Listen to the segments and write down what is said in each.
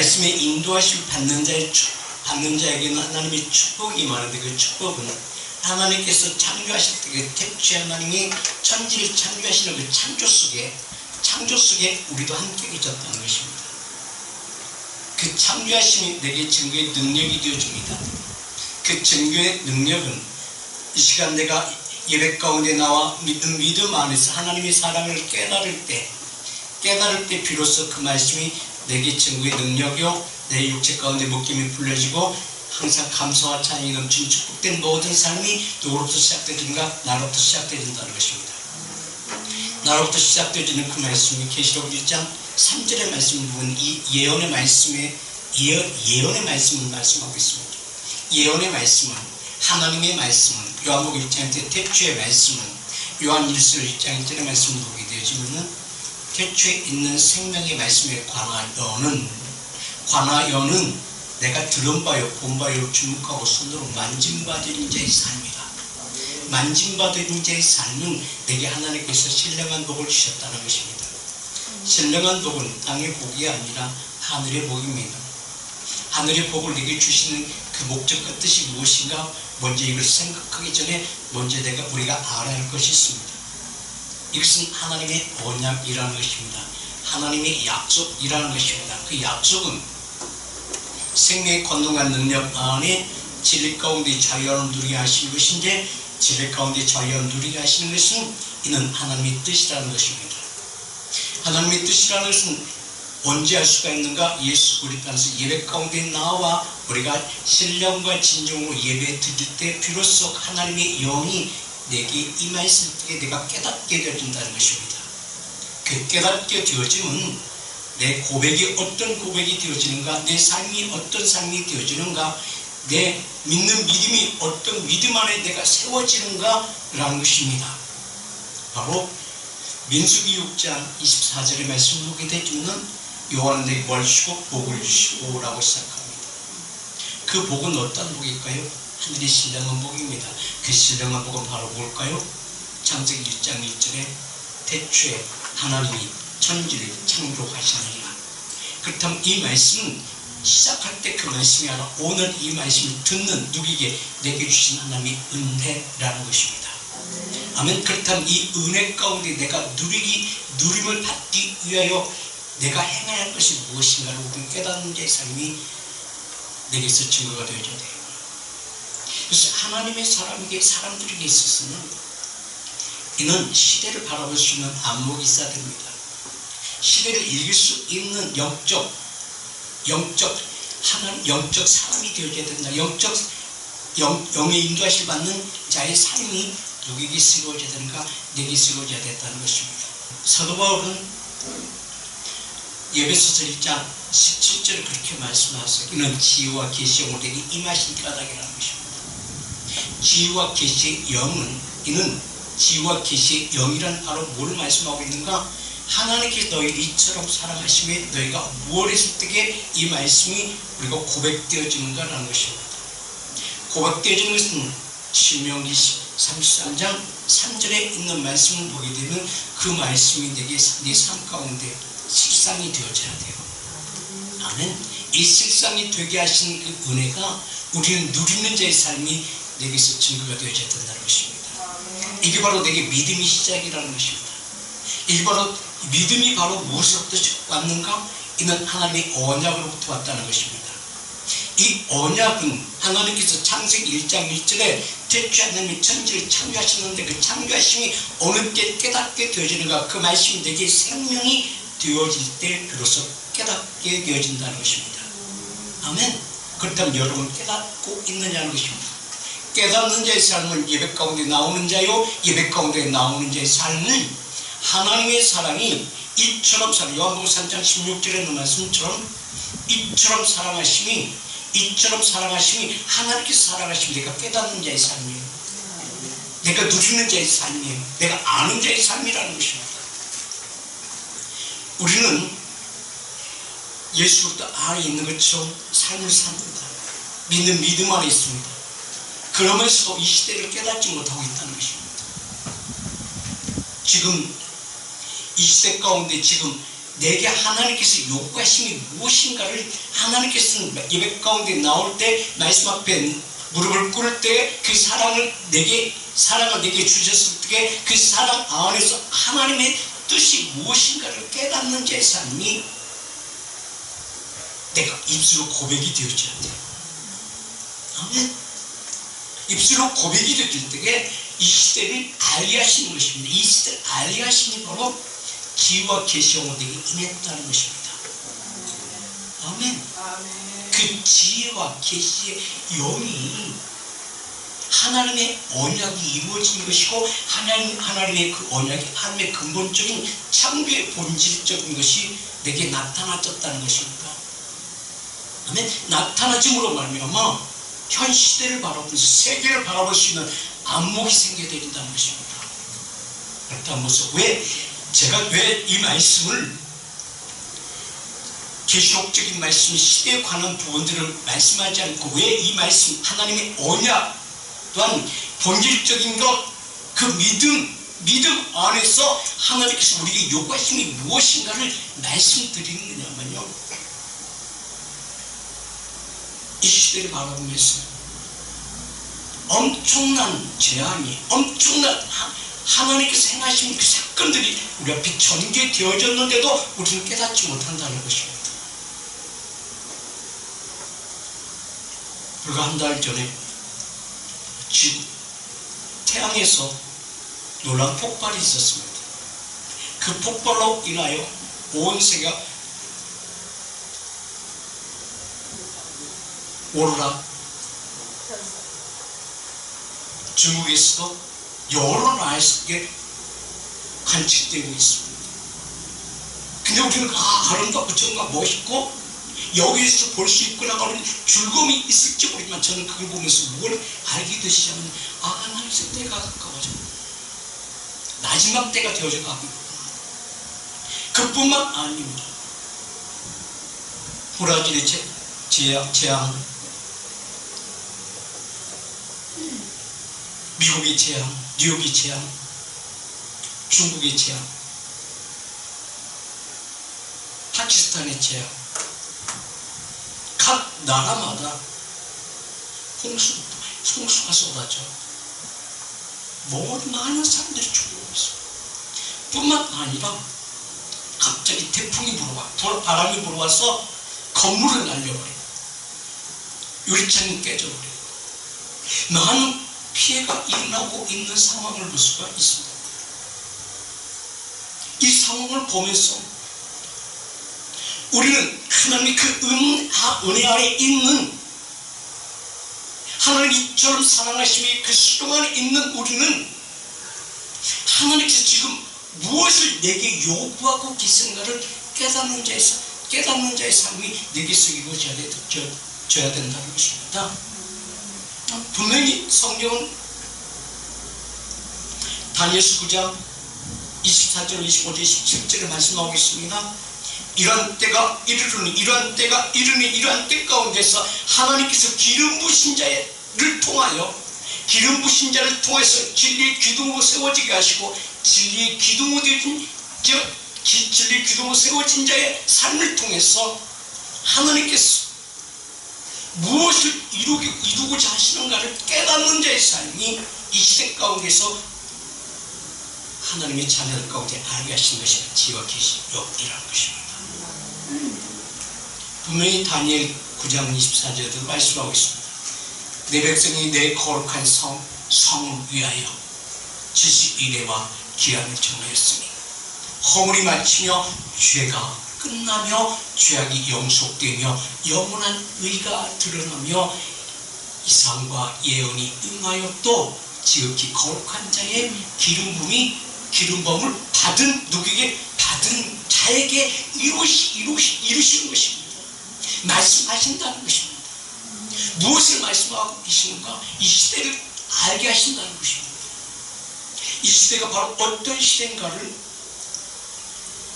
말씀의 인도하심을 받는 자에게는 하나님의 축복이 많은데, 그 축복은 하나님께서 창조하실 때 그 태초에 하나님이 천지를 창조하시는 그 창조 속에 우리도 함께 계셨다는 것입니다. 그 창조하심이 내게 증거의 능력이 되어줍니다. 그 증거의 능력은 이 시간 내가 예배 가운데 나와 믿음 안에서 하나님의 사랑을 깨달을 때 비로소 그 말씀이 내게 증거의 능력이요, 내 육체 가운데 목숨이 불려지고 항상 감사와 찬양이 넘치는 축복된 모든 삶이 누구로부터 시작되든가 나로부터 시작되어진다는 것입니다. 나로부터 시작되어지는 그 말씀이 계시록 1장 3절의 말씀을 보면 이 예언의 말씀을 말씀하고 있습니다. 예언의 말씀은, 하나님의 말씀은, 요한복음 1장 때 태초의 말씀은, 요한 1서 1장 1절의 말씀을 보게 되어지면은 태초에 있는 생명의 말씀에 관하여는 내가 들은 바요, 본 바요, 주목하고 손으로 만짐받은 자의 삶이다. 만짐받은 자의 삶은 내게 하나님께서 신령한 복을 주셨다는 것입니다. 신령한 복은 땅의 복이 아니라 하늘의 복입니다. 하늘의 복을 내게 주시는 그 목적과 뜻이 무엇인가? 먼저 이걸 생각하기 전에 먼저 우리가 알아야 할 것이 있습니다. 이것은 하나님의 언약이라는 것입니다. 하나님의 약속이라는 것입니다. 그 약속은 생명의 권능과 능력 안에 진리 가운데 자유를 누리게 하시는 것인데, 진리 가운데 자유를 누리게 하시는 것은 이는 하나님의 뜻이라는 것입니다. 하나님의 뜻이라는 것은 언제 할 수가 있는가? 예수 그리스도 안에서 예배 가운데 나와 우리가 신령과 진정으로 예배 드릴 때 비로소 하나님의 영이 내게 임하였을 때 내가 깨닫게 되어진다는 것입니다. 그 깨닫게 되어지면 내 고백이 어떤 고백이 되어지는가, 내 삶이 어떤 삶이 되어지는가, 내 믿는 믿음이 어떤 믿음 안에 내가 세워지는가 라는 것입니다. 바로 민수기 6장 24절의 말씀을 보게 되면 여호와는 내게 뭘 주시고 복을 주시고 라고 시작합니다. 그 복은 어떤 복일까요? 하늘의 신령한 복입니다. 그 신령한 복은 바로 뭘까요? 창세기 1장 1절에 태초에 하나님이 천지를 창조하시느니라. 그렇다면 이 말씀은 시작할 때 그 말씀이 아니라 오늘 이 말씀을 듣는 누구에게 내게 주신 하나님의 은혜라는 것입니다. 아멘. 그렇다면 이 은혜 가운데 내가 누림을 받기 위하여 내가 행해야 할 것이 무엇인가를 우리는 깨닫는 자의 삶이 내게서 증거가 되어져야 돼요. 그래서 하나님의 사람들에게 있어서는 이는 시대를 바라볼 수 있는 안목이 있어야 됩니다. 시대를 읽을 수 있는 영적 사람이 되어져야 된다. 영의 인도하심을 받는 자의 삶이 누구에게 쓰여져야 되는가? 내게 쓰여져야 된다는 것입니다. 사도 바울은 에베소서 1장 17절에 그렇게 말씀하셨어요. 이는 지혜와 계시의 영으로 내게 임하신 까닭이라는 것입니다. 지혜와 계시의 영은, 이는 지혜와 계시의 영이란 바로 뭘 말씀하고 있는가? 하나님께서 너희를 이처럼 사랑하심에 너희가 무엇 했을 때에 이 말씀이 우리가 고백되어지는가라는 것입니다. 고백되어지는 것은 신명기 33장 3절에 있는 말씀을 보게 되면 그 말씀이 내게 내 삶 가운데 실상이 되어져야 돼요. 아멘. 이 실상이 되게 하신 그 은혜가 우리는 누리는 자의 삶이 내게서 증거가 되어져야 된다는 것입니다. 이게 바로 내게 믿음의 시작이라는 것입니다. 이게 바로 믿음이 바로 무엇으로부터 왔는가? 이는 하나님의 언약으로부터 왔다는 것입니다. 이 언약은 하나님께서 창세기 1장 1절에 태초에 하나님이 천지를 창조하셨는데 그 창조하심이 어느 때 깨닫게 되어지는가? 그 말씀이 내게 생명이 되어질 때 비로소 깨닫게 되어진다는 것입니다. 아멘. 그렇다면 여러분 깨닫고 있느냐는 것입니다. 깨닫는 자의 삶은 예배 가운데 나오는 자요, 예배 가운데 나오는 자의 삶은 하나님의 사랑이 이처럼 요한복음 3장 16절에 있는 말씀처럼 이처럼 사랑하심이 하나님께서 사랑하심이 내가 깨닫는 자의 삶이에요. 내가 누리는 자의 삶이에요. 내가 아는 자의 삶이라는 것입니다. 우리는 예수 그리스도 안에 있는 것처럼 삶을 삽니다. 믿는 믿음 안에 있습니다. 그러면서도 이 시대를 깨닫지 못하고 있다는 것입니다. 지금 이 시대 가운데 지금 내게 하나님께서 요구하심이 무엇인가를 하나님께서는 예배 가운데 나올 때 말씀 앞에 무릎을 꿇을 때 그 사랑을 내게 주셨을 때 그 사랑 안에서 하나님의 뜻이 무엇인가를 깨닫는 자의 삶이 내가 입술로 고백이 되어져야 돼요. 아멘. 입술로 고백이 되어질 때에 이 시대를 알게 하시는 것입니다. 이 시대를 알게 하시니 바로 지혜와 계시와 내게 임했다는 것입니다. 아멘. 그 지혜와 계시의 영이 하나님의 언약이 이루어진 것이고 하나님의 그 언약이 하나님의 근본적인 창조의 본질적인 것이 내게 나타나졌다는 것입니다. 아멘. 나타나짐으로 말미암아 현 시대를 바라보면서 세계를 바라볼 수 있는 안목이 생겨야 된다는 것입니다. 그렇다는 것은 제가 왜 이 말씀을 계시록적인 말씀, 시대에 관한 부분들을 말씀하지 않고 왜 이 말씀, 하나님의 언약 또한 본질적인 것, 그 믿음 안에서 하나님께서 우리에게 요구하심이 무엇인가를 말씀드리는 거냐면요, 이 시대를 바라보면서 엄청난 재앙이, 엄청난 하나님께서 행하신 그 사건들이 우리 앞에 전개되어졌는데도 우리는 깨닫지 못한다는 것입니다. 불과 한 달 전에 지구 태양에서 놀라운 폭발이 있었습니다. 그 폭발로 인하여 온 세계가 오로라, 중국에서도 여러 나라에서 관측되고 있습니다. 근데 우리는 아름답고 정말 멋있고 여기에서 볼 수 있구나 하는 즐거움이 있을지 모르지만 저는 그걸 보면서 뭘 알게 되시자면 하나님께서 때가 가까워져, 마지막 때가 되어져 가고 있구나. 그뿐만 아닙니다. 브라질의 재앙, 미국의 재앙, 뉴욕의 재앙, 중국의 재앙, 파키스탄의 재앙, 각 나라마다 홍수가 쏟아져 많은 사람들이 죽고 있습니다. 뿐만 아니라 갑자기 태풍이 불어와, 바람이 불어와서 건물을 날려버리고 유리창이 깨져버리고 많은 피해가 일어나고 있는 상황을 볼 수가 있습니다. 이 상황을 보면서 우리는 하나님의 그 은혜 아래 있는, 하나님 이처럼 사랑하심이 그 수종 안에 있는 우리는 하나님께서 지금 무엇을 내게 요구하고 계신가를 깨닫는 자의 삶이 내게서 이루어져야 된다는 것입니다. 분명히 성경은 다니엘서 9장 24절, 25절, 27절에 말씀하고 있습니다. 이러한 때가 이르니 이러한 때 가운데서 하나님께서 기름 부으신 자를 통하여 진리의 기둥으로 세워지게 하시고 진리의 기둥으로 세워진 자의 삶을 통해서 하나님께서 무엇을 이루고자 하시는가를 깨닫는 자의 삶이 이 시대 가운데서 하나님의 자녀들 가운데 알게 하신 것이 지혜와 계시록이라는 것입니다. 분명히 다니엘 9장 24절에도 말씀하고 있습니다. 내 백성이 내 거룩한 성을 위하여 지식 이래와 기한을 정하였으니 허물이 마치며 죄가 끝나며 죄악이 영속되며 영원한 의가 드러나며 이상과 예언이 임하여 또 지극히 거룩한 자의 기름범을 받은 누구에게 받은 자에게 이루시는 것입니다. 말씀하신다는 것입니다. 무엇을 말씀하고 계시는가? 이 시대를 알게 하신다는 것입니다. 이 시대가 바로 어떤 시대인가를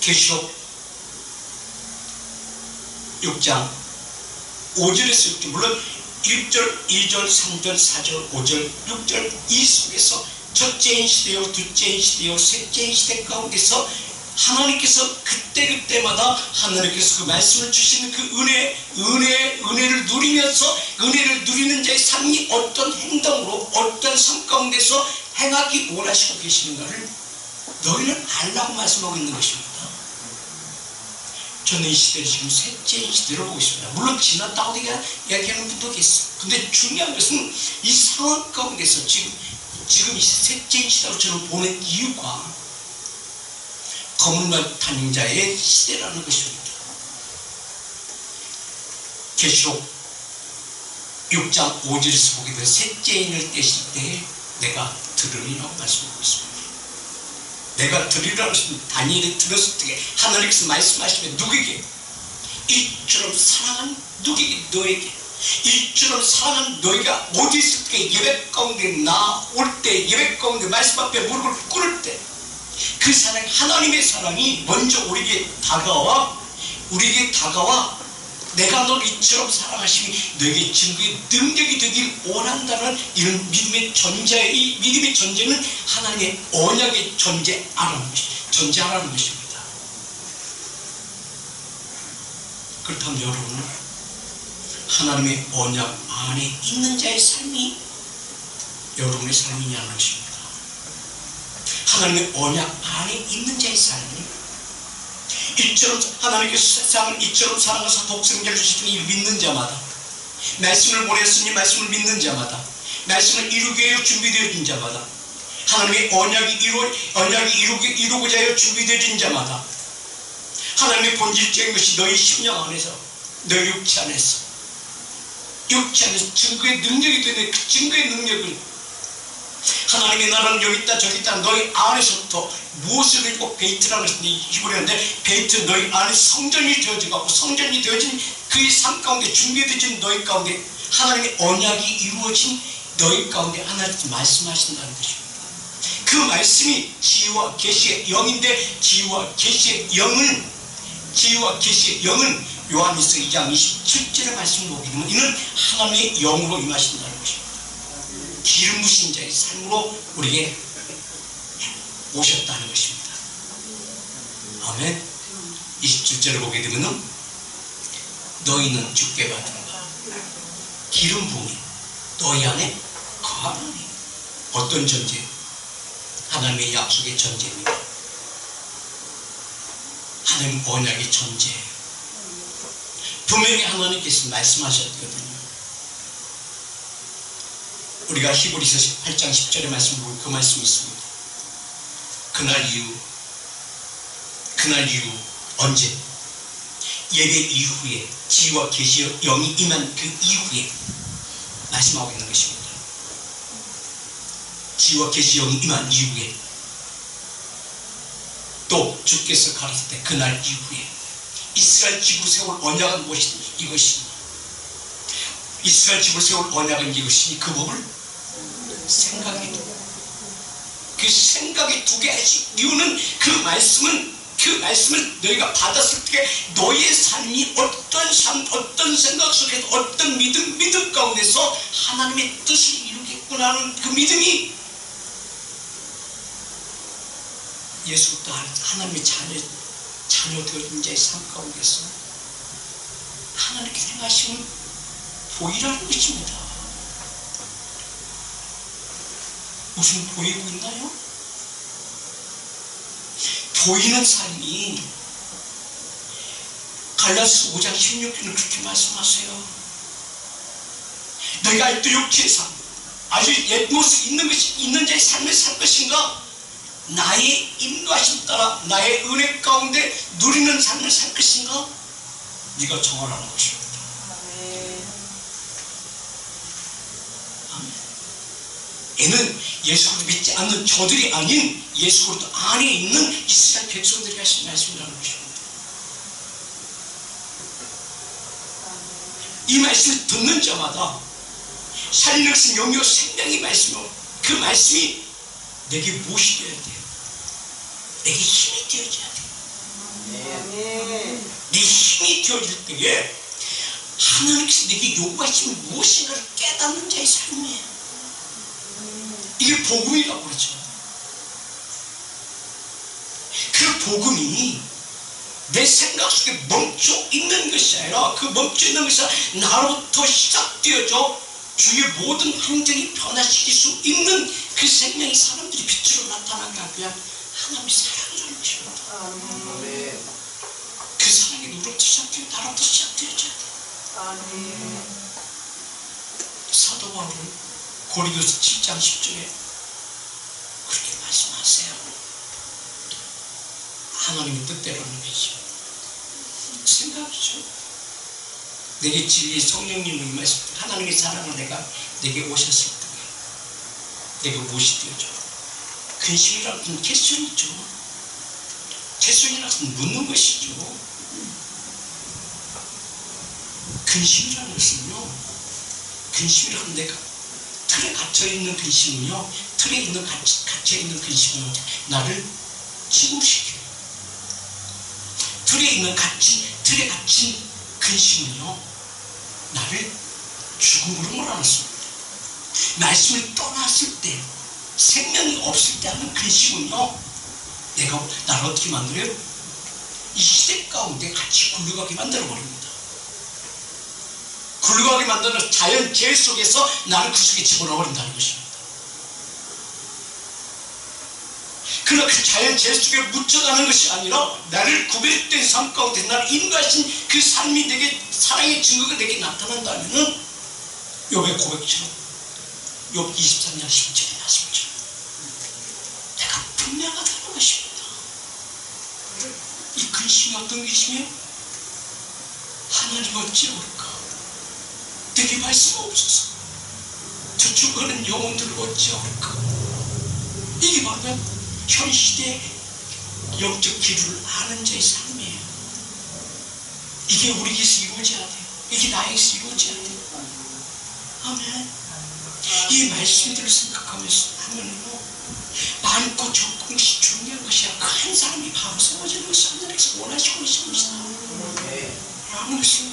계시록 6장 5절에서 6절, 물론 1절, 2절, 3절, 4절, 5절, 6절 이 속에서 첫째인 시대요, 둘째인 시대요, 셋째인 시대 가운데서 하나님께서 그때마다 하나님께서 그 말씀을 주시는 그 은혜를 누리면서 은혜를 누리는 자의 삶이 어떤 행동으로 어떤 삶 가운데서 행하기 원하시고 계시는가를 너희는 알라고 말씀하고 있는 것입니다. 저는 이 시대를 지금 셋째인 시대로 보고 있습니다. 물론 지났다고 이야기하는 분도 계세요. 근데 중요한 것은 이 상황 가운데서 지금 이 셋째인 시대로 저는 보는 이유가 검은 말 타는 자의 시대라는 것입니다. 계시록 6장 5절에서 보게 되면 셋째 인을 떼실 때 내가 들으리라고 말씀하고 있습니다. 내가 들으리라고 했습니다. 다니엘이 들었을 때 하나님께서 말씀하시면 누구에게? 이처럼 사랑한 누구에게? 너에게. 이처럼 사랑한 너희가 어디 있을 때 예배 가운데 나올 때 예배 가운데 말씀 앞에 무릎을 꿇을 때 그 사랑, 하나님의 사랑이 먼저 우리에게 다가와 내가 너를 이처럼 사랑하심이 너에게 증거의 능력이 되길 원한다는 이런 믿음의 존재는 하나님의 언약의 존재하라는 것입니다. 그렇다면 여러분은 하나님의 언약 안에 있는 자의 삶이 여러분의 삶이냐는 것입니다. 하나님의 언약 안에 있는 자의 삶이 이처럼 하나님께서 세상을 이처럼 사랑하사 독생자를 주시니 이를 믿는 자마다 말씀을 보냈으니 말씀을 믿는 자마다 말씀을 이루기 위하여 준비되어진 자마다 하나님의 언약이 이루고자 하여 준비되어진 자마다 하나님의 본질적인 것이 너희 심령 안에서 너희 육체 안에서 증거의 능력이 되는 그 증거의 능력을 하나님의 나라는 여기 있다 저기 있다 너희 안에서부터 무엇을 가지고 베이트라는 것이 히브리어인데 베이트 너희 안에 성전이 되어지고 성전이 되어진 그의 삶 가운데 준비되어진 너희 가운데 하나님의 언약이 이루어진 너희 가운데 하나님께서 말씀하신다는 것입니다. 그 말씀이 지혜와 계시의 영인데 지혜와 계시의 영은 요한일서 2장 27절의 말씀을 보게 되면 이는 하나님의 영으로 임하신다는 것입니다. 기름 부신 자의 삶으로 우리에게 오셨다는 것입니다. 아멘. 27절을 보게 되면 너희는 주께 받은 기름 부음이 너희 안에 거하노니 어떤 존재? 하나님의 약속의 존재입니다. 하나님 언약의 존재. 분명히 하나님께서 말씀하셨거든요. 우리가 히브리서 8장 10절의 말씀을 보면 그 말씀이 있습니다. 그날 이후 언제? 예배 이후에 지혜와 계시의 영이 임한 그 이후에 말씀하고 있는 것입니다. 지혜와 계시의 영이 임한 이후에 또 주께서 가르칠 때 그날 이후에 이스라엘 집을 세울 언약은 무엇이니? 이것이니 이스라엘 집을 세울 언약은 이것이니 그 법을 생각에 두고 그 생각에 두게 하신 이유는 그 말씀을 너희가 받았을 때 너희의 삶이 어떤 생각 속에서 어떤 믿음 가운데서 하나님의 뜻을 이루겠구나 하는 그 믿음이 예수부터 하나님의 자녀 되어진 자의 삶 가운데서 하나님께서 행하시는 보이라는 것입니다. 무슨 보이고 있나요? 보이는 삶이 갈라디아서 5장 16절은 그렇게 말씀하세요. 너희가 아직도 육체의 삶, 아주 옛 모습 있는 자의 삶을 살 것인가? 나의 인도하심 따라 나의 은혜 가운데 누리는 삶을 살 것인가? 네가 정하라는 것입니다. 얘는 예수 그리스도 믿지 않는 저들이 아닌 예수 그리스도 안에 있는 이스라엘 백성들이 하신 말씀이라는 것입니다. 이 말씀을 듣는 자마다 살리는 것은 영이요 생명의 말씀이요 그 말씀이 내게 무엇이 되어야 돼요? 내게 힘이 되어져야 돼요. 내 힘이 되어질 때에 하나님께서 내게 요구하시는 무엇인가를 깨닫는 자의 삶이에요. 이게 복음이라고 그러죠. 그 복음이 내 생각 속에 멈춰 있는 것이 아니라 그 멈춰 있는 것이 나로부터 시작되어져 주의 모든 환경이 변화시킬 수 있는 그 생명이 사람들이 빛으로 나타나게 하기 위한 하나님의 사랑이라는 것입니다. 그 사랑이 누구로부터 시작되어 나로부터 시작되어져야 돼. 사도 바울은 고린도서 7장 10절에 그렇게 말씀하세요. 하나님의 뜻대로는 것이죠. 생각이죠. 내게 진리의 성령님을 임하실 때 하나님의 사랑을 내게 오셨을 때 내게 무엇이 되어져? 근심이라는 것은 캐션이죠. 캐션이라는 것은 묻는 것이죠. 근심이라는 것은요, 근심이라는 내가 틀에 갇혀있는 근심은요, 틀에 있는 갇혀있는 근심은 나를 침묵시켜요. 틀에 갇힌 근심은요, 나를 죽음으로 몰아넣습니다. 말씀을 떠났을 때, 생명이 없을 때 하는 근심은요, 나를 어떻게 만들어요? 이 시대 가운데 같이 굴러가게 만들어버립니다. 굴러가게 만드는 자연 재해 속에서 나를 그 속에 집어넣어버린다는 것입니다. 그러나 그 자연 재해 속에 묻혀가는 것이 아니라 나를 구별된 삶 가운데 나를 인도하신 그 삶이 내게 사랑의 증거가 내게 나타난다면은 욥의 고백처럼 욥 23장 10절에 말씀처럼 내가 분명하다는 것입니다. 이 근심이 어떤 근심이에요? 하나님 어찌 옳을까? 내게 말씀 없어서 저 죽어가는 영혼들을 어찌 옳을까? 이게 바로 현 시대의 영적 기류를 아는 자의 삶이에요. 이게 우리에게서 이루어져야 돼요. 이게 나에게서 이루어져야 돼요. 아멘. 이 말씀들을 생각하면서 하면요, 많고 적은 것이 중요한 것이 아니라 한 사람이 바로 세워지는 것이 하나님께서 원하시고 계십니다. 라는 것을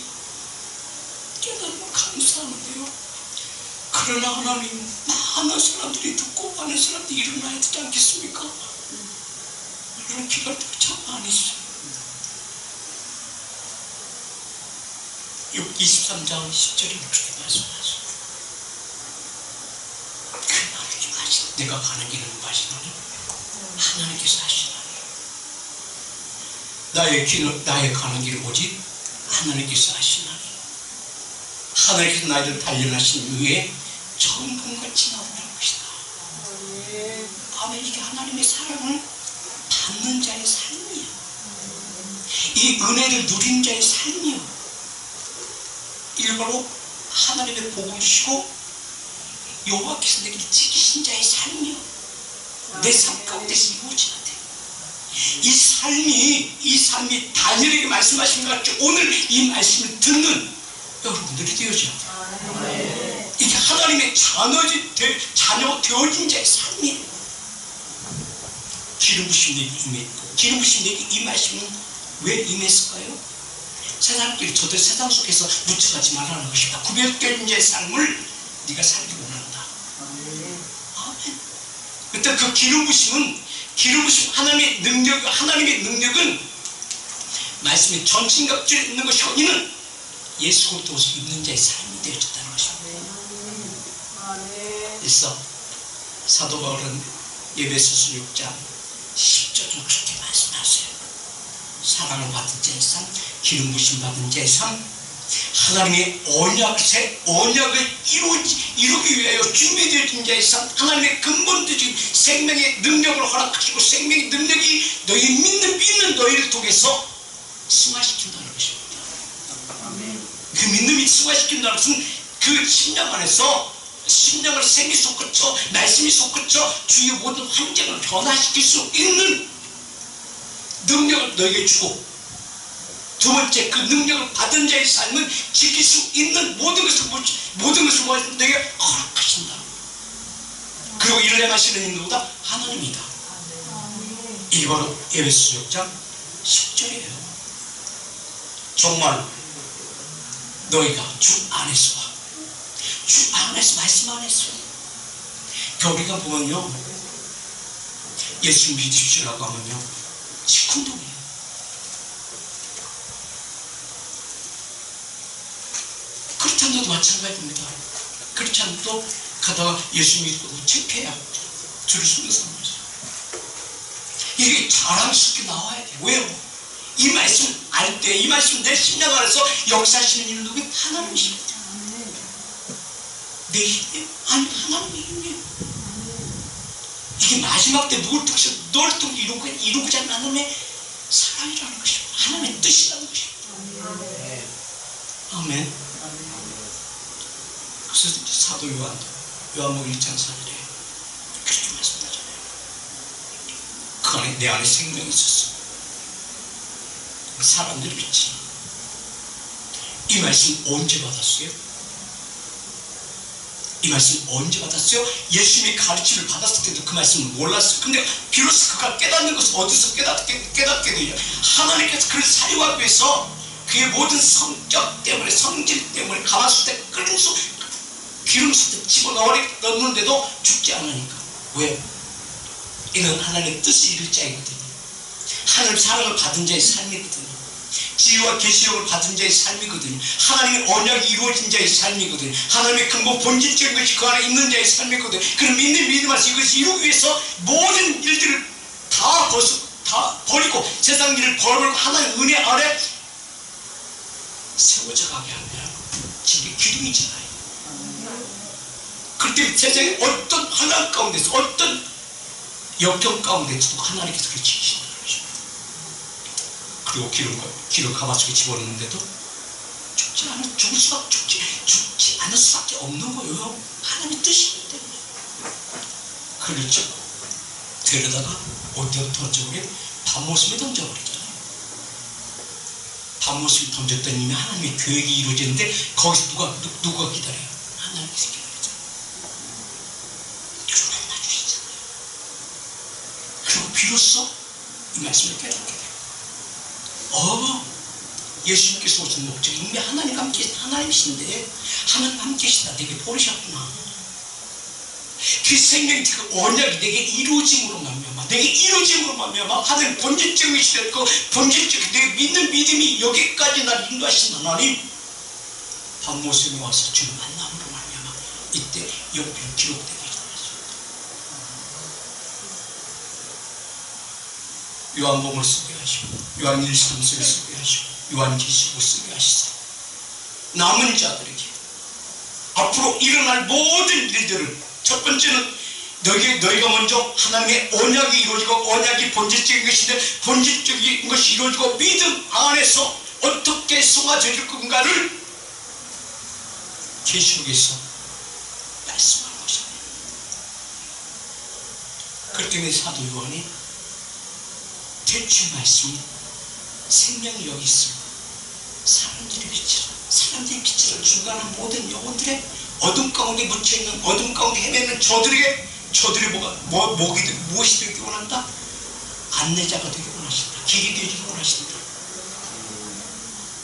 깨달으면 감사하는데요. 그러나 하나님, 많은 사람들이 듣고 많은 사람들이 일어나야 되지 않겠습니까? 이런 기도할 때가 참 많이 있어요. 23장 10절에 그렇게 말씀하죠. 그 나를 임하신 내가 가는 길을 임하시나니 하나님께서 하시나니 나의 가는 길을 오직 하나님께서 하시나니 하나님께서 나를 단련하신 후에 천금같이 나오는 것이다. 아멘. 이게 하나님의 사랑을 받는 자의 삶이야. 이 은혜를 누린 자의 삶이야. 이게 바로 하나님의 복을 주시고 여호와께서 내게 지키신 자의 삶이요. 내 삶 가운데서 이루어져야 돼. 이 삶이 다니엘에게 말씀하신 것 같이 오늘 이 말씀을 듣는 여러분들이 되어져야 돼. 이게 하나님의 자녀 되어진 자의 삶이에요. 기름 부심 내게 임했고, 기름 부심 내게 이 말씀은 왜 임했을까요? 세상길 저들 세상 속에서 묻혀가지 말라는 것입니다. 구별된 자의 삶을 네가 살기 원한다. 아멘. 그때 그 기름 부심 하나님의 능력은 말씀이 전신갑주에 있는 것이 아니는 예수 그리스도를 입는 자의 삶이 되어졌다는 것입니다. 그래서 사도 바울은 에베소서 6장 10절은 그렇게 말씀하세요. 사랑을 받은 자의 삶, 기름 부심 받은 자의 삶, 하나님의 언약을 이루기 위하여 준비되어진 자의 삶, 하나님의 근본적인 생명의 능력을 허락하시고 생명의 능력이 너희 믿는 너희를 통해서 승화시킨다는 것입니다. 그 믿음이 승화시킨다는 것은 그 심령 안에서 심령을 생이 솟구쳐 말씀이 솟구쳐 주의 모든 환경을 변화시킬 수 있는 능력을 너에게 주고, 두 번째 그 능력을 받은 자의 삶은 지킬 수 있는 모든 것을 너에게 허락하신다. 그리고 이를 행하시는 인도가 하나님이다. 이게 바로 에베소서 6장 10절이에요. 정말 너희가 주 안에서 말씀 안에서 우리가 보면요, 예수 믿으십시오라고 하면요, 시큰둥해요. 크리스찬도 마찬가지입니다. 크리스찬도 가다가 예수 믿고 창피해요. 줄을 서면서 말이죠. 이게 자랑스럽게 나와야 돼. 왜요? 이 말씀 알 때, 이 말씀 내 심령 안에서 역사하시는 이는 누구? 하나님이십니다. 내 힘이에요? 아니, 하나님의 힘이에요. 이게 마지막 때 누굴 통해서 널 통해 이루고자 하는 하나님의 사랑이라는 것입니다. 하나님의 뜻이라는 것입니다. 아멘. 그래서 사도 요한복음 1장 4절에 그렇게 말씀하잖아요. 그 안에 내 안에 생명이 있었어. 사람들이 믿지. 이 말씀 언제 받았어요? 이 말씀 언제 받았어요? 예수님의 가르침을 받았을 때도 그 말씀을 몰랐어요. 근데 비로소 그가 깨닫는 것은 어디서 깨닫게 되냐? 하나님께서 그를 사용하기 위해서 그의 모든 성격 때문에, 성질 때문에 가마솥에 끓는 기름솥에 집어넣는데도 죽지 않으니까. 왜? 이는 하나님의 뜻을 이룰 자이거든요. 하나님 사랑을 받은 자의 삶이거든요. 지혜와 계시력을 받은 자의 삶이거든요. 하나님의 언약이 이루어진 자의 삶이거든요. 하나님의 근본 본질적인 것이 그 안에 있는 자의 삶이거든요. 그런 믿음 안에서 이것을 이루기 위해서 모든 일들을 다 버리고 세상 일을 버리고 하나님의 은혜 아래 세워져 가게 하면 집이 기름이잖아요. 그때 세상에 어떤 환난 가운데서 어떤 역경 가운데서도 하나님께서 그를 지키신다는 것입니다. 그리고 기름 가마솥에 집어넣는데도 죽지 않을 수밖에 없는 거예요. 하나님의 뜻이기 때문에. 그렇죠. 데려다가 어디에 던져버려? 밤모습에 던져버리잖아요. 밤모습에 던졌더니 이미 하나님의 계획이 이루어지는데 거기서 누가 기다려요? 하나님께서 기다리잖아요. 이걸 만나주시잖아요. 그리고 비로소 이 말씀을 깨닫게 돼요. 예수님께서 오신 목적이 이미 하나님과 함께 하나님이신데 하나님 함께 계시다 내게 버리셨구나. 그 생명이 그 언약이 내게 이루어짐으로 말미암아 하나님 본질적인 것이 됐고 본질적인 내가 믿는 믿음이 여기까지 날 인도하신 하나님 밤모습에 와서 주를 만남으로 말미암아 이때 영병 기록되게 해주셨습니다. 요한복음을 쓰게 하시고 요한 1~3서를 쓰게 하시고 요한계시록을 쓰게 하시사 남은 자들에게 앞으로 일어날 모든 일들을 첫 번째는 너희가 먼저 하나님의 언약이 이루어지고 언약이 본질적인 것인데 본질적인 것이 이루어지고 믿음 안에서 어떻게 쏟아질 건가를 계시록에서 말씀하는 것입니다. 그렇기 때문에 사도 요한이 대충 말씀이 생명이 여기 있습니다. 사람들의 빛으로 주관하는 모든 영혼들의 어둠 가운데 묻혀있는 어둠 가운데 헤매는 저들이 무엇이 되기 원한다? 안내자가 되기 원하신다. 길이 되기 원하신다.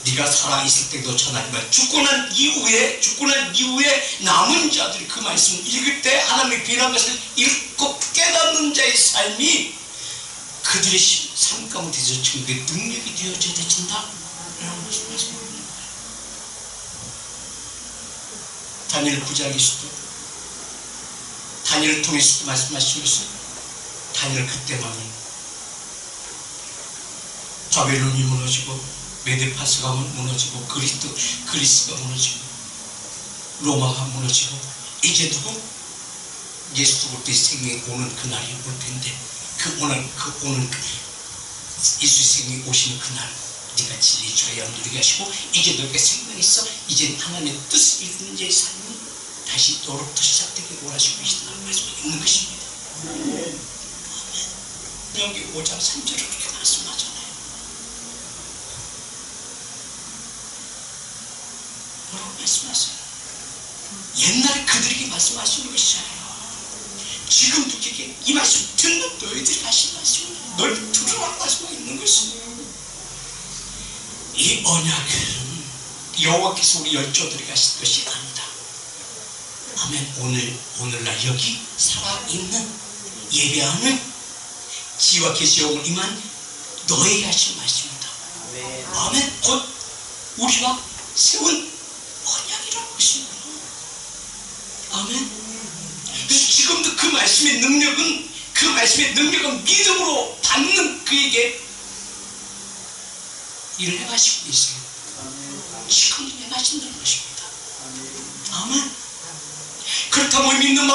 네가 살아있을 때도 전하지만 죽고 난 이후에 남은 자들이 그 말씀을 읽을 때 하나님의 비난 것을 읽고 깨닫는 자의 삶이 그들의 삶 가운데서 증거의 능력이 되어져야 된다 라는 것을 말씀합니다. 다니엘 9장에서도 다니엘을 통해서도 말씀하시면서 다니엘 그때만은 바벨론이 무너지고 메데파스가 무너지고 그리스가 무너지고 로마가 무너지고 이제 누구? 예수 그리스도의 생명이 오는 그날이 올 텐데 예수 생명이 오시는 그날 네가 진리의 자유함을 누리게 하시고 이제 너희가 생명이 있어 이제 하나님의 뜻을 이루는 자의 삶이 다시 너로부터 시작되기를 원하시고 계시다는 말씀이 있는 것입니다. 아멘. 여기 5장 3절을 그렇게 말씀하잖아요. 뭐라고 말씀하세요? 옛날에 그들에게 말씀하시는 것이잖아요. 지금도 이게 이 말씀 듣는 너희들이 하신 말씀은 널 들으라고 말씀하고 있는 것이에요. 이 언약은 여호와께서 우리 열조들에게 하신 것이 아니다. 아멘. 오늘날 여기 살아있는 예배하는 지혜와 계시록을 임한 너에게 하신 말씀입니다. 아멘. 곧 우리가 세운 언약이라는 것입니다. 아멘. 그래서 지금도 그 말씀의 능력은 믿음으로 받는 그에게 일을 행하시고 계세요. 지금도 행하신다는 것입니다. 아멘. 그렇다면 믿는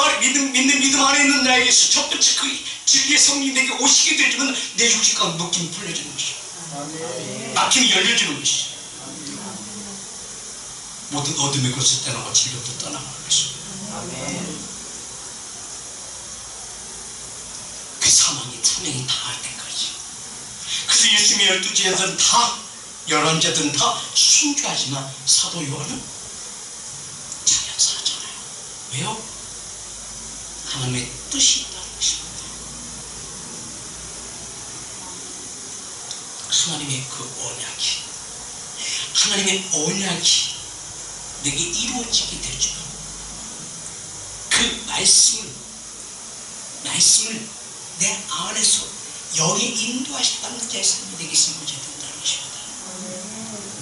믿음 안에 있는 나에게서 첫 번째 그 진리의 성령이 내게 오시게 되면 내 육신 가운데 묶임이 풀려지는 것이요, 막힘이 열려지는 것이죠. 모든 어둠의 것을 떠나고 진리도 떠나가는 것입니다. 그 사명이 다할 때까지. 그래서 예수님의 12제자들은 다, 11제자들은 다 순교하지만 사도 요한은 자연사하잖아요. 왜요? 하나님의 뜻이 있다는 것입니다. 하나님의 그 언약이 내게 이루어지게 되죠. 그 말씀을 내 안에서 영의 인도하심 받는 자의 삶이 되게 이루어져야 된다는 것입니다.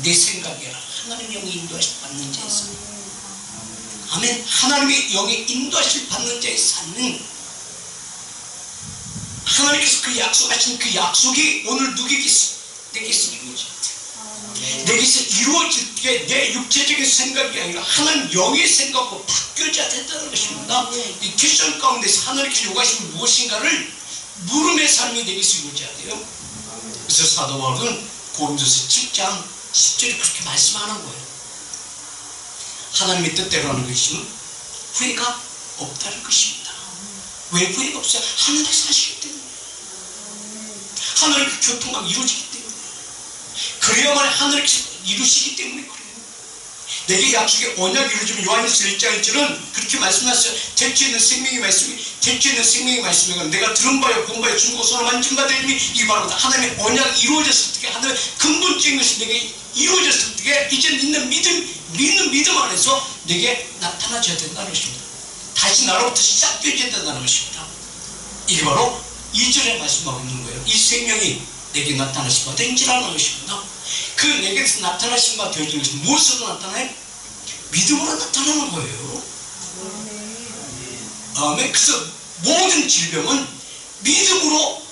내 생각이 아니라 하나님의 영의 인도하심 받는 자의 삶. 아멘. 하나님의 영의 인도하심 받는 자의 삶은 하나님께서 그 약속하신 그 약속이 오늘 누구에게서 내게서 이루어질 때, 내게서 이루어질 때 내 육체적인 생각이 아니라 하나님 영의 생각으로 바뀌어져야 된다는 것입니다. 이 퀴션 가운데서 하나님께서 요구하시는 무엇인가를 물음의 삶이 내게서 이루어져야 돼요. 그래서 사도 바울은 고린도서 7장 10절에 그렇게 말씀하는 거예요. 하나님의 뜻대로 하는 것이면 후회가 없다는 것입니다. 왜 후회가 없어요? 하나님께서 하시기 때문에, 하나님의 교통과 이루어지기 때문에, 그래야만 하나님께서 이루시기 때문에 그래요. 내게 약속의 언약이 이루어지면 요한일서 1장 1절은 그렇게 말씀하셨어요. 대체 있는 생명의 말씀이 내가 들은 바요 본 바요 주고 손을 만진 바 되니 이게 바로 하나님의 언약이 이루어졌을 때, 하나님의 근본적인 것이 내게 이루어졌을 때 이제 믿는 믿음 안에서 내게 나타나줘야 된다는 것입니다. 다시 나로부터 시작되어야 된다는 것입니다. 이게 바로 2절에 말씀하고 있는 거예요. 이 생명이 내게 나타나신 바 된지라는 것입니다. 그 내게서 나타나신 바 되어지는 것은 무엇으로 나타나요? 믿음으로 나타나는 거예요. 아멘. 그래서 모든 질병은 믿음으로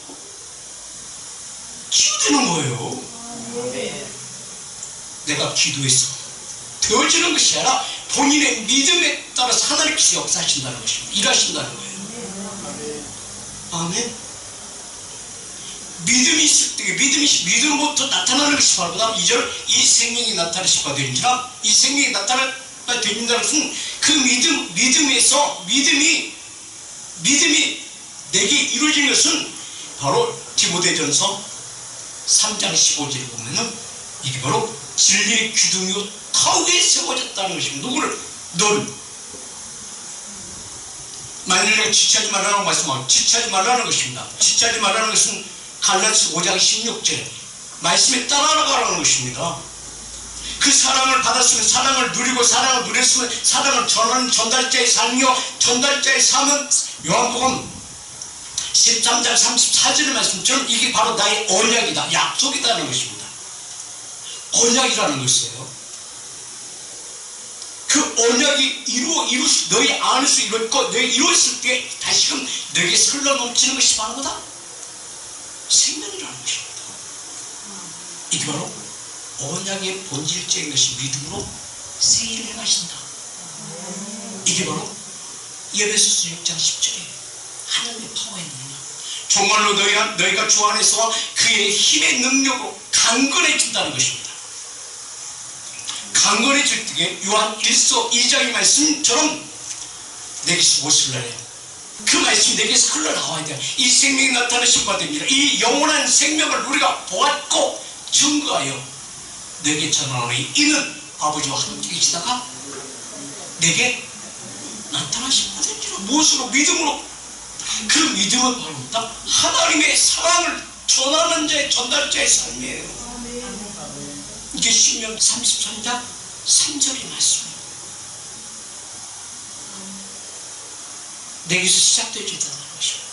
치유되는 거예요. 내가 기도해서 되어지는 것이 아니라 본인의 믿음에 따라서 하나님께서 역사하신다는 것입니다. 일하신다는 거예요. 아멘. 믿음이 있을 때, 믿음으로부터 나타나는 것이 바로 2절, 이 생명이 나타나실 바 되는지라. 이 생명이 나타날 바 되는다는 것은 그 믿음이 내게 이루어진 것은 바로 디모데전서 3장 15절에 보면은 이게 바로 진리의 기둥이요 터 위에 세워졌다는 것입니다. 너를 만일 내가 지체하지 말라는 말씀하고 지체하지 말라는 것입니다. 지체하지 말라는 것은 갈라디아서 5장 16절에 말씀에 따라가라는 것입니다. 그 사랑을 받았으면 사랑을 누리고 사랑을 누렸으면 사랑을 전하는 전달자의 삶이요, 전달자의 삶은 요한복음 13장 34절의 말씀처럼 이게 바로 나의 언약이다, 약속이다는 것입니다. 언약이라는 것이에요. 그 언약이 너희 안에서 이루어졌을 때 다시금 너에게 흘러 넘치는 것이 바로 뭐다? 생명이라는 것입니다. 이게 바로 언약의 본질적인 것이 믿음으로 세일을 행하신다. 이게 바로 에베소서 6장 10절에 하나님의 파워의 능력, 정말로 너희가 주 안에서 그의 힘의 능력으로 강건해진다는 것입니다. 강건해질 때 요한 1서 2장의 말씀처럼 내게서 무엇을 내요? 그 말씀이 내게서 흘러나와야 돼요. 이 생명이 나타나신 바 됩니다. 이 영원한 생명을 우리가 보았고 증거하여 내게 전하노니 이는 아버지와 함께 계시다가 내게 나타나신 바 됩니다. 무엇으로? 믿음으로. 그 믿음은 바로 하나님의 사랑을 전하는 자의 전달자의 삶이에요. 이게 신명 33장 3절의 말씀이에요. 내게서 시작되어진다는 것입니다.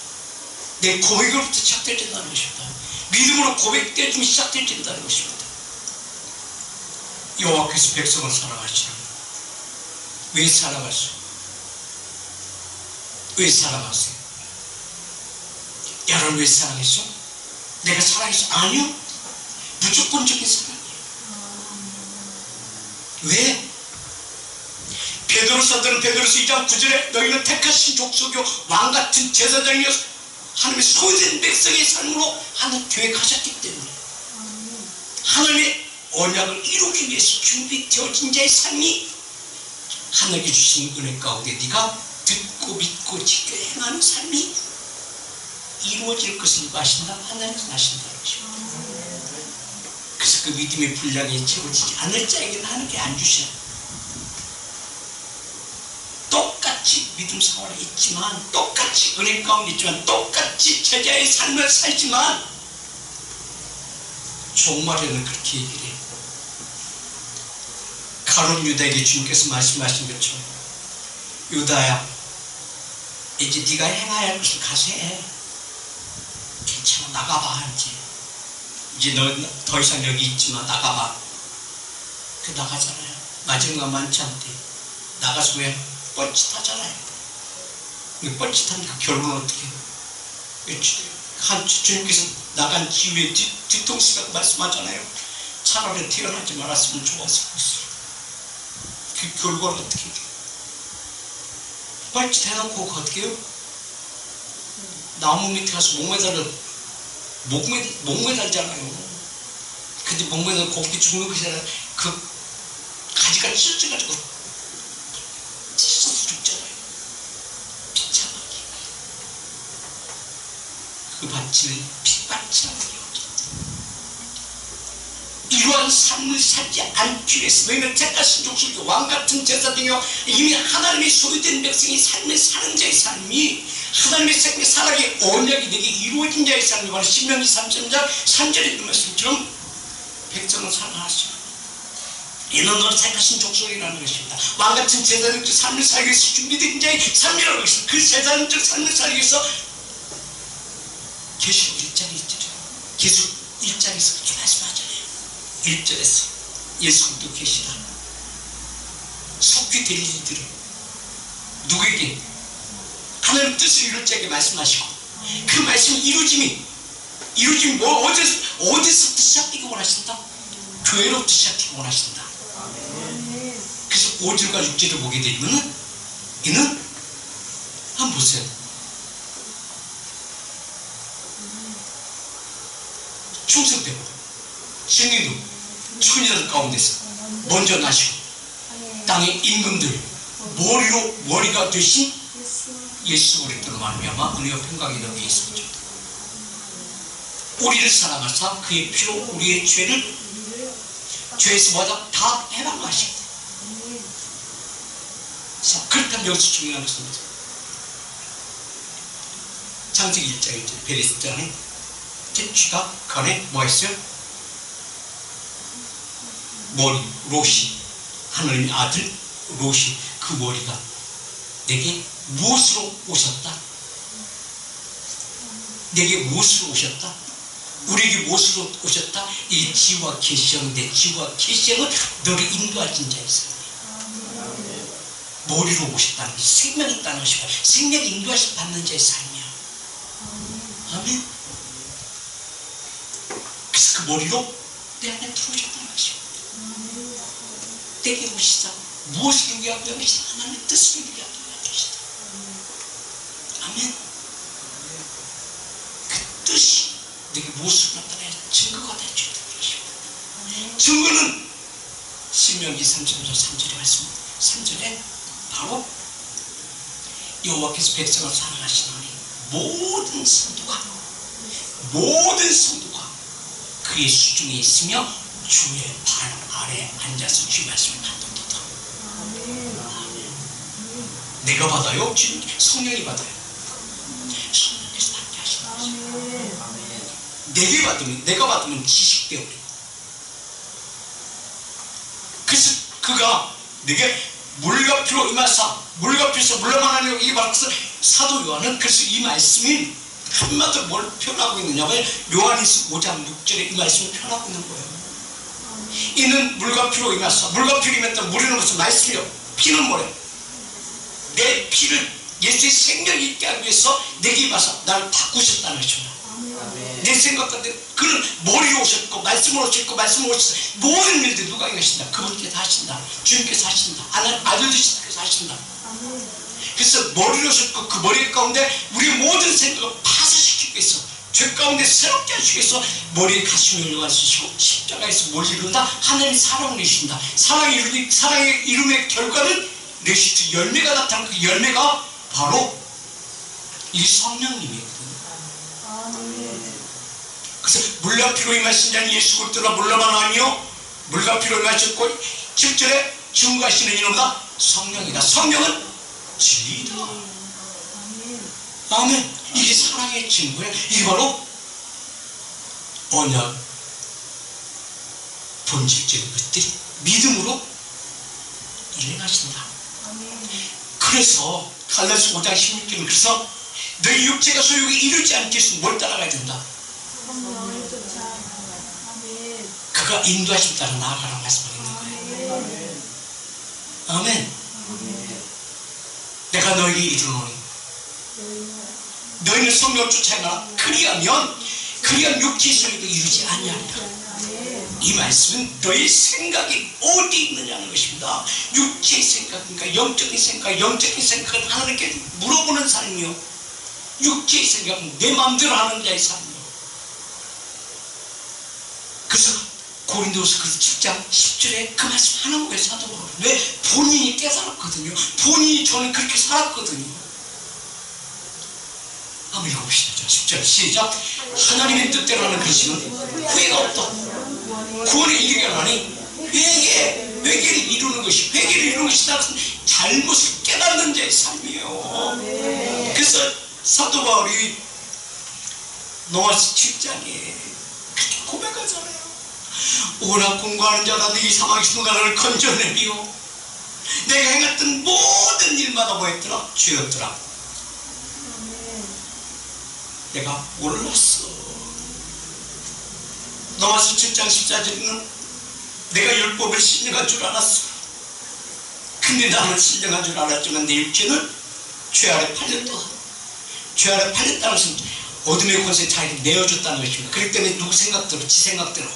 내 고백으로부터 시작되어진다는 것입니다. 믿음으로 고백되어지면 시작되어진다는 것입니다. 여호와께서 백성을 사랑하시는 왜 사랑하시오? 왜 사랑하세요? 여러분 왜 사랑했어? 내가 사랑했어? 아니요. 무조건적인 사랑이에요. 왜? 베드로서들은 베드로서 2장 9절에 너희는 택하신 족속이요 왕같은 제사장이요 하나님의 소유된 백성의 삶으로 하나님 계획하셨기 때문에 하나님의 언약을 이루기 위해서 준비되어진 자의 삶이 하나님께 주신 은혜 가운데 네가 듣고 믿고 지켜 행하는 삶이 이루어질 것을 아신다. 하나님은 아신다는 것입니다. 그래서 그 믿음의 분량이 채워지지 않을 자에게는 하나님께 안 주셔요. 똑같이 믿음 생활에 있지만, 똑같이 은혜 가운데 있지만, 똑같이 제자의 삶을 살지만 종말에는 그렇게 얘기를 해요. 가룟 유다에게 주님께서 말씀하신 것처럼 유다야 이제 네가 행해야 할 것을 가서 해. 괜찮아 나가봐. 이제 너 더 이상 여기 있지마. 나가봐. 그 나가잖아요. 마지막 많지 않대. 나가서 왜? 뻘짓하잖아요. 뻘짓하니까 결론은 어떻게 해요? 주님께서 나간 지후에 뒤통수라고 말씀하잖아요. 차라리 태어나지 말았으면 좋았을 것을. 그 결과는 어떻게 돼요? 뻘짓해놓고 어떻게 해요? 나무 밑에 가서 목매달잖아요. 근데 목매달 고기 죽는 것이 아니라 그 가지가 찢어져가지고 찢어서 죽잖아요. 비참하게. 그 밭을 핏밭이라고 여겼다. 이러한 삶을 살지 않기 위해서 너희는 택하신 족속이 왕같은 제사장이요 이미 하나님의 소유된 백성이 삶을 사는 자의 삶이 하나님의 생명 사랑의 언약이 내게 이루어진 자의 삶이 바로 신명기 3장 3절에 있는 말씀처럼 백성을 사랑하시고 이는 너를 택하신 족속이라는 것입니다. 왕같은 제사장적 삶을 살기 위해서 준비된 자의 삶이라고 했습니다. 그 제사장적 삶을 살기 위해서 계시록 1장 1절에 계속 1장에서 그렇게 말씀하잖아요. 1절에서 예수도 계시다. 속히 될 일들을 누구에게? 하나님 뜻을 이룰 자에게 말씀하시고 그 말씀이 이루어짐이 뭐 어디서부터 시작되기 원하신다? 교회로부터 시작되기 원하신다. 그래서 5절과 6절을 보게 되면 이는 한번 보세요. 충성되고 승리도 천리들 가운데서 먼저 나시고 땅의 임금들 머리가 되신 예수 그리스도로 말미암아 은혜와 평강이 너희에 있습니다. 우리를 사랑하사 그의 피로 우리의 죄에서 뭐다 다 해방하시고. 그렇다면 여기서 중요한 것은 창세기 1장 1절 베레스장에 쥐가 간에 뭐 했어요? 머리 롯이 하나님의 아들 롯이 그 머리가 내게 무엇으로 오셨다? 내게 무엇으로 오셨다? 우리에게 무엇으로 오셨다? 이 지와 계시형인데 지와 계시형은 너를 인도하신 자의 삶이야. 머리로 오셨다는 것이 생명이 있다는 것이고 생명이 인도하심 받는 자의 삶이야. 아멘. 그래서 그 머리로 내 안에 들어오셨다는 것이고 내게 오시다. 무엇을 위하여 오시다? 하나님의 뜻을 위하여 오시다. 아멘. 그 뜻이 내게 무엇을 나타내야 증거가 되어야 되는 것입니다. 증거는 신명기 3장 3절에 말씀입니다. 3절에 바로 여호와께서 백성을 사랑하시노니 모든 성도가 그의 수중에 있으며 주의 발 아래 앉아서 주의 말씀을 받는도다. 내가 받아요? 성령이 받아요. 성령께서 받게 하시는 것입니다. 내가 받으면 지식되어버려. 그래서 그가 내게 물과 피로 임하사 물과 피에서 물러만 하려고 이 말씀 사도 요한은 그래서 이 말씀이 한마디로 뭘 표현하고 있느냐면 요한일서 5장 6절에 이 말씀을 표현하고 있는 거예요. 이는 물과 피로 임하사 물과 피로 임했던 물이는 무슨 말씀이요? 피는 뭐래? 내 피를 예수의 생명이 있게 하기 위해서 내게 임하사 나를 바꾸셨다는 것입니다. 내 생각과 그는 머리로 오셨고 말씀으로 오셨고 말씀으로 오셨어. 모든 일들 누가 하신다? 그분께서 하신다. 주님께서 하신다. 아들 되시께서 하신다. 그래서 머리로 오셨고 그 머리 가운데 우리의 모든 생각을 파쇄시키기 위해서 죄 가운데 새롭게 하시기 위해서 머리에 가슴을 올려가시고 십자가에서 뭘 이룬다? 하나님이 사랑을 내주신다. 사랑의 이름의 결과는 레시트 열매가 나타나는 그 열매가 바로 이 성령님이거든요. 그래서 물과 피로 임하신 자는 예수 그리스도라 물로만 아니요 물과 피로 임하셨고 7절에 증거하시는 이놈다 성령이다. 성령은 진리다. 아멘. 이게 사랑의 증거예요. 이게 바로 언약 본질적인 것들이 믿음으로 일어나신다. 그래서 갈라디아서 5장 16절은 그래서 너희 육체가 소욕에 이르지 않게 해서 뭘 따라가야 된다? 그가 인도하심 따라 나아가라고 말씀하는 거예요. 아멘. 내가 너에게 이르노니 너희는 성령을 쫓아가라. 그리하면 육체의 소욕도 이루지 아니하리라. 이 말씀은 너의 생각이 어디 있느냐는 것입니다. 육체의 생각인가 영적인 생각, 영적인 생각은 하나님께 물어보는 삶이요 육체의 생각은 내 마음대로 하는 자의 삶이요. 그래서 고린도서 7장 10절에 그 말씀 하는 거예요. 사도 바울은. 왜? 본인이 깨달았거든요. 본인이 저는 그렇게 살았거든요. 한번 읽어봅시다. 10절 시작. 하나님의 뜻대로 하는 그리스도는 후회가 없다. 구원에 이르게 하니 회개를 이루는 것이 회개를 이루는 것이 따라서 잘못을 깨닫는 자의 삶이에요. 그래서 사도 바울이 로마서 7장에 그렇게 고백하잖아요. 오라 공부하는 자라 네 사망에서 나를 건져내리오. 내가 행했던 모든 일마다 뭐였더라? 죄였더라. 내가 몰랐어. 로마서 7장 14절에는 내가 율법을 신령한 줄 알았어. 근데 나는 신령한 줄 알았지만 내 육체는 죄 아래 팔렸다. 죄 아래 팔렸다는 것은 어둠의 권세에 자기를 내어줬다는 것입니다. 그렇기 때문에 누구 생각대로 지 생각대로.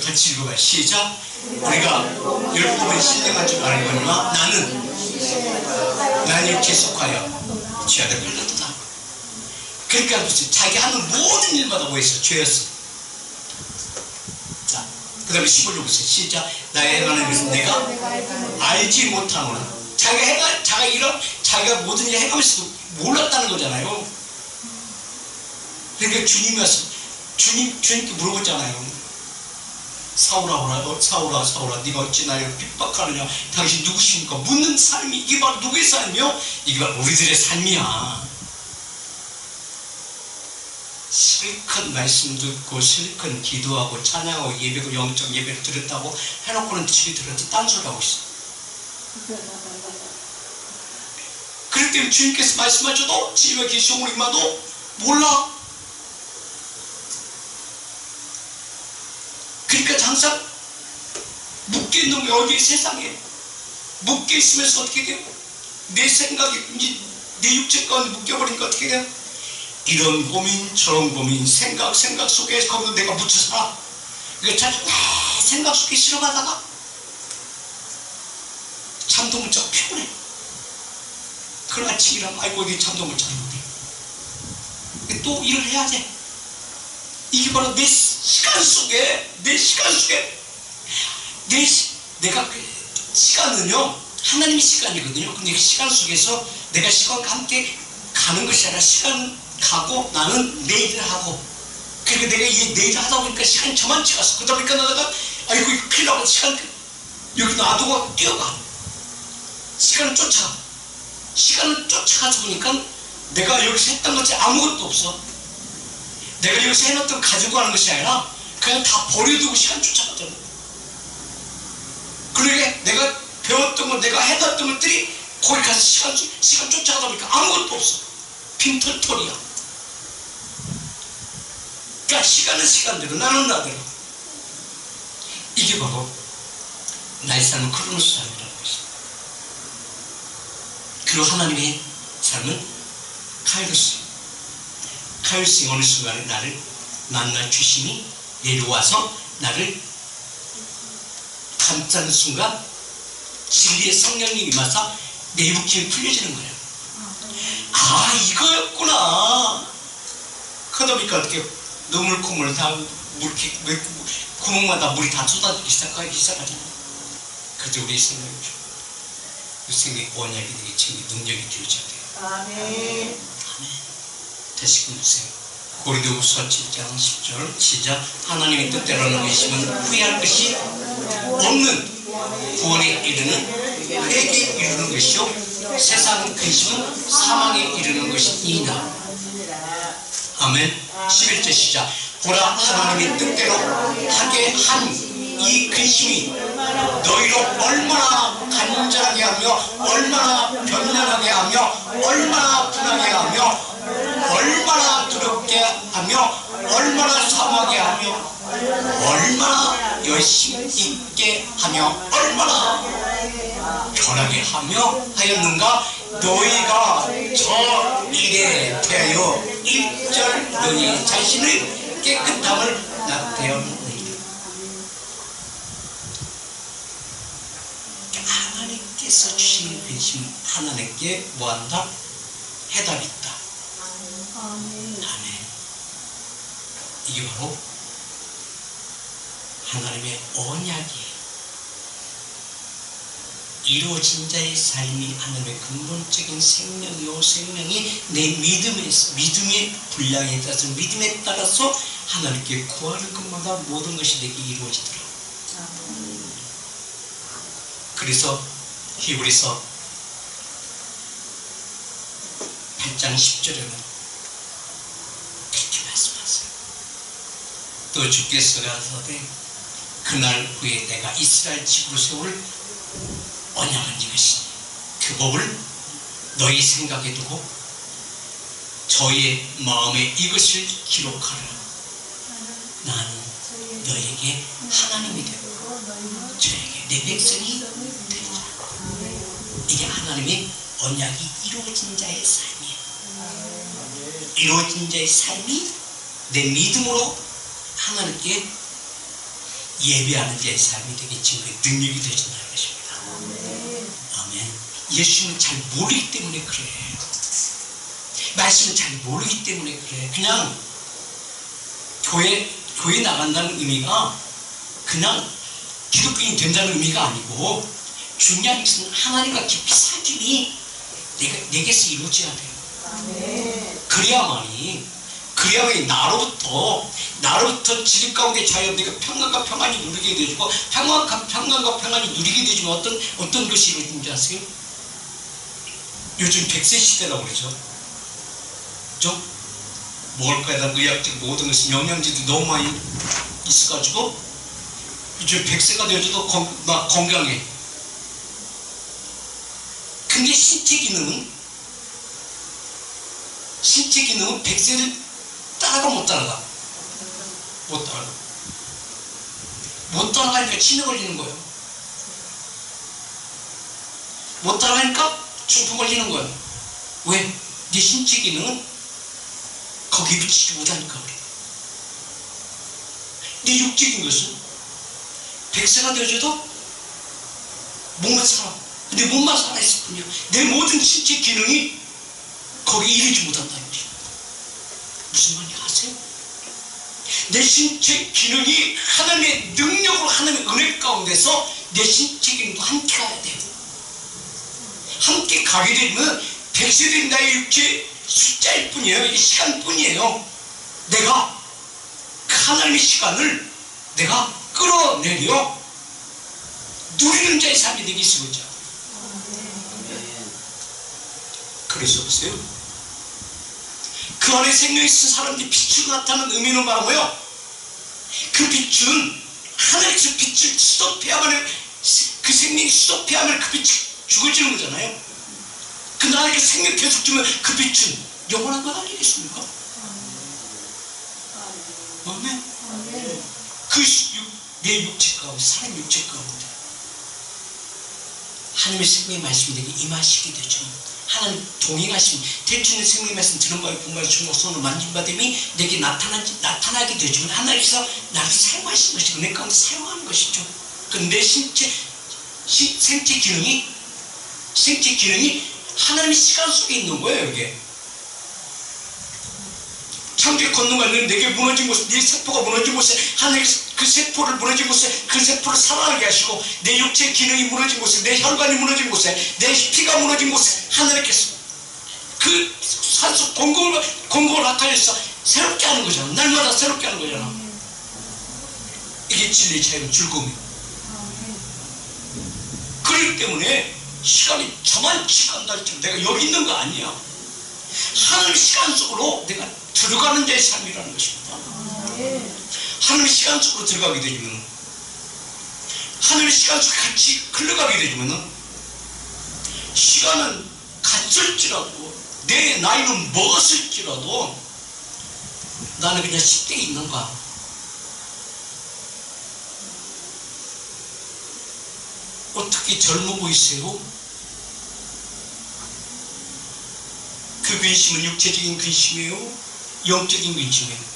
같이 읽어봐요. 시작. 우리가 율법을 신령한 줄 알거니와 나는 육체에 속하여 죄 아래 팔렸다. 그러니까 무슨 자기 하는 모든 일마다 뭐였어? 죄였어. 자, 그 다음에 15절 보세요. 시작. 나의 행하는 것은 내가 알지 못하노라. 자기가 모든 일을 행하면서도 몰랐다는 거잖아요. 그러니까 주님이 와서 주님께 물어봤잖아요. 사울아 네가 어찌 나를 핍박하느냐. 당신 누구십니까? 묻는 삶이 이게 바로 누구의 삶이요? 이게 바로 우리들의 삶이야. 실컷 말씀 듣고 실컷 기도하고 찬양하고 예배고 영적 예배를 드렸다고 해놓고는 집에 들어서 딴소리 하고 있어. 그럴 때는 주님께서 말씀하셔도 집에 계시고 우리마도 몰라. 그러니까 항상 묶여 있는 게 어디 세상에 묶여 있으면서 어떻게 돼요? 내 생각이 이제 내 육체 가운데 묶여버리니까 어떻게 돼요? 이런 고민 저런 고민 생각 속에 거기서 내가 묻혀 살아. 그러니까 생각 속에 실어가다가 잠도 못 자고 피곤해. 그런 아침 일하면 아이고 어디 잠도 못 자는데 또 일을 해야 돼. 이게 바로 내 시간 속에 내가 시간은요 하나님의 시간이거든요. 근데 그 시간 속에서 내가 시간과 함께 가는 것이 아니라 시간 가고 나는 내 일을 하고. 그러니까 내가 이 내 일을 하다 보니까 시간이 저만치 갔어. 그러다 보니까 나가 아이고 이거 큰일 나고 시간 여기 놔두고 뛰어가. 시간을 쫓아가서 보니까 내가 여기서 했던 것이 아무것도 없어. 내가 여기서 해놨던 가지고 가는 것이 아니라 그냥 다 버려두고 시간 쫓아갔잖아. 그러게 내가 배웠던 것 내가 해놨던 것들이 거기 가서 시간 쫓아가다 보니까 아무것도 없어. 빈털털이야. 그러니까 시간은 시간대로, 나는 나대로. 이게 바로 나의 삶은 크로노스 삶이라는 것입니다. 그리고 하나님의 삶은 카이로스 어느 순간에 나를 만나 주심이 내려와서 나를 감싸는 순간 진리의 성령님이 임하사 내 육체에 풀려지는 거예요. 아, 이거였구나. 그러다 보니까 어떻게 눈물 콧물 다 구멍마다 물이 다 쏟아지기 시작하잖아요. 그래서 우리의 생명이죠. 그 생명이 언약이 되게 챙기 능력이 되어져야 돼요. 아멘. 다시 보세요. 고린도후서 7장 10절 시작. 하나님의 뜻대로 하는 것이면 후회할 것이 없는 구원에 이르는 회개에 이르는 것이요 세상 근심은 사망에 이르는 것이니이다. 아멘. 11절 시작. 보라, 하나님의 뜻대로 하게 한 이 근심이 너희로 얼마나 간절하게 하며 얼마나 변련하게 하며 얼마나 분하게 하며 얼마나 두렵게 하며 얼마나 사모하게 하며 얼마나 열심히 있게 하며 얼마나 편하게 하며 하였는가. 너희가 저 일에 대하여 1절 너희 자신의 깨끗함을 나타내었느니라. 하나님께서 주시는 근심, 하나님께 뭐한다? 해답이 있다. 아멘. 이게 바로 하나님의 언약이 이루어진 자의 삶이 하나님의 근본적인 생명이요, 생명이 내 믿음의 분량에 따라서, 믿음에 따라서 하나님께 구하는 것마다 모든 것이 내게 이루어지더라. 그래서 히브리서 8장 10절에는 그렇게 말씀하세요. 또 주께서 가라사대 그날 후에 내가 이스라엘 집으로 세울 언약은 이것이니 그 법을 너희 생각에 두고 저희의 마음에 이것을 기록하라. 나는 너에게 하나님이 되고 저에게 내 백성이 되리라. 이게 하나님의 언약이 이루어진 자의 삶이에요. 이루어진 자의 삶이 내 믿음으로 하나님께 예배하는 자의 삶이 되게 증거의 능력이 되어진다는 것입니다. 아멘. 예수님은 잘 모르기 때문에 그래. 말씀을 잘 모르기 때문에 그래. 그냥 교회 나간다는 의미가 그냥 기독교인이 된다는 의미가 아니고 중요한 것은 하나님과 깊이 사귐이 내게서 이루어져야 돼요. 그래야만이 나로부터 지금 가운데 자유롭게 평강과 평안이 누리게 되고 평강과 평안이 누리게 되지만 어떤 것이 이루어진지 아세요? 요즘 100세 시대라고 그러죠. 그죠? 먹을 거에다 의학적 모든 것이 영양제도 너무 많이 있어가지고 요즘 100세가 되어도 건강해. 근데 신체 기능은 100세를 따라가 못 따라가. 못 따라가니까 치매 걸리는 거예요. 못 따라가니까 중풍 걸리는 거예요. 왜? 네 신체 기능은 거기에 미치지 못하니까 그래. 내 육적인 것은 100세가 되어져도 몸만 살아. 근데 몸만 살아있을 뿐이야. 내 모든 신체 기능이 거기에 이르지 못한다는 거죠. 무슨 말인지 아세요? 내 신체 기능이 하나님의 능력으로 하나님의 은혜 가운데서 내 신체 기능도 함께 가야 돼요. 함께 가게 되면 100세 된 나의 육체 숫자일 뿐이에요. 이게 시간뿐이에요. 내가 그 하나님의 시간을 내가 끌어내려 누리는 자의 삶이 되기 있습니다. 그래서 보세요. 그 안에 생명이 있는 사람들이 빛으로 나타나는 의미는 바로 뭐예요? 그 빛은 하늘에서 빛을 수독해야만 그 생명이 수독해야만 그 빛이 죽어지는 거잖아요. 그 나에게 생명 계속 주면 그 빛은 영원한 것 아니겠습니까? 아멘. 내 육체 가운데, 사람 육체 가운데 하나님의 생명의 말씀이 내게 임하시게 되죠. 하나님 동행하시면 대충 생명의 말씀 들은 바에 본 바에 주고 손을 만진 바됨이 내게 나타나게 되지만 하나님께서 나를 사용하시는 것이고 내 가운데 사용하는 것이죠. 내 생체 기능이 하나님의 시간 속에 있는 거예요. 이게 창조의 권능과 내게 무너진 곳에, 네 세포가 무너진 곳에 하나님께서 그 세포를 무너진 곳에 그 세포를 살아나게 하시고, 내 육체의 기능이 무너진 곳에, 내 혈관이 무너진 곳에, 내 피가 무너진 곳에 하나님께서 그 산소 공급을 나타내서 새롭게 하는 거잖아. 날마다 새롭게 하는 거잖아. 이게 진리의 자유는 즐거움이에요. 그렇기 때문에 시간이 저만치 간다 할지라도 내가 여기 있는 거 아니야. 하나님의 시간 속으로 내가 들어가는 자의 삶이라는 것입니다. 하나님의 시간 속으로 들어가게 되면, 하나님의 시간 속에 같이 흘러가게 되면, 시간은 갔을지라도, 내 나이는 먹었을지라도 나는 그냥 10대에 있는가. 어떻게 젊어 보이세요? 그 근심은 육체적인 근심이에요? 영적인 근심이에요?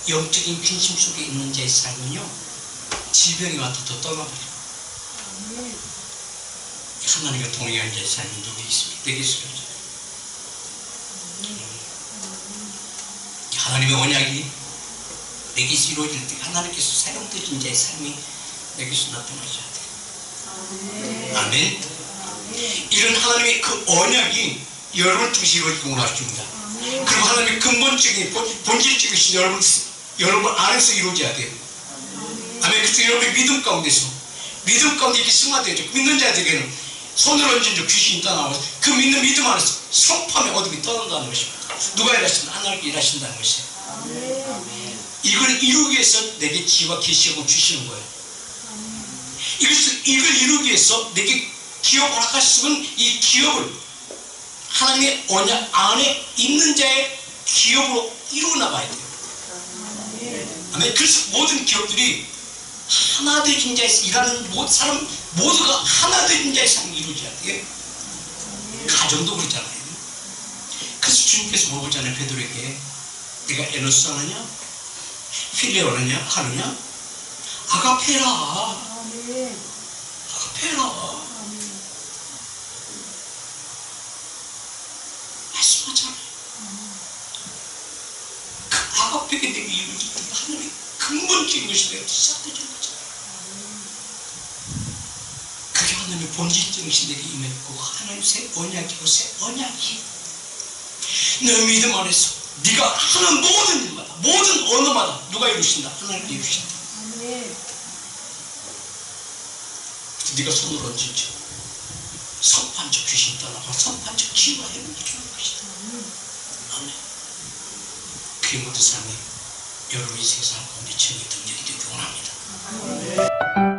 영적인 근심 속에 있는 자의 삶은요, 질병이 와도 떠나버려요. 하나님과 동행하는 자의 삶이 누구 있습니까? 내게 쓰러져요. 하나님의 언약이 내게서 이루어질 때 하나님께서 사용되신 자의 삶이 내게서 나타나셔야 돼요. 아멘. 이런 하나님의 그 언약이 여러분을 통해서 이루어지고 원하십니다. 그리고 하나님의 근본적인 본질적인 것이 여러분 안에서 이루어져야 돼요. 아멘. 그래서 여러분의 믿음 가운데 이렇게 승화되죠. 믿는 자들에게는 손을 얹은 적 귀신이 떠나와서 그 믿는 믿음 안에서 성품의 어둠이 떠난다는 것입니다. 누가 일하신다? 하나님께 일하신다는 것이에요. 이걸 이루기 위해서 내게 지혜와 계시를 주시는 거예요. 이걸 이루기 위해서 내게 기업을 허락하셨으면 이 기업을 하나님의 언약 안에 있는 자의 기업으로 이루어 나가야 돼요. 아멘. 그래서 모든 기업들이 하나 되신 자에서 일하는 사람 모두가 하나 되신 자의 삶이 이루어져야 돼요. 가정도 그렇잖아요. 그래서 주님께서 물어보잖아요. 베드로에게 네가 에노스 하느냐? 필레오 하느냐? 아가페라. 아가페라. 말씀하잖아요. 그 아가페가 내게 이루어졌던 하나님의 근본적인 것이 내가 시작되는 거잖아요. 그게 하나님의 본질적인 것이 내게 임했고, 하나님 새 언약이고 새 언약이 내 믿음 안에서 네가 하는 모든 일마다, 모든 언어마다 누가 이루신다? 하나님이 이루신다. 그래서 네가 손을 얹은지 선판적 귀신 떠나고 선판적 치유와 회복을 주는 것이다. 아멘. 그의 모든 삶이 여러분의 세상 가운데 증이 등력이 되기 원합니다.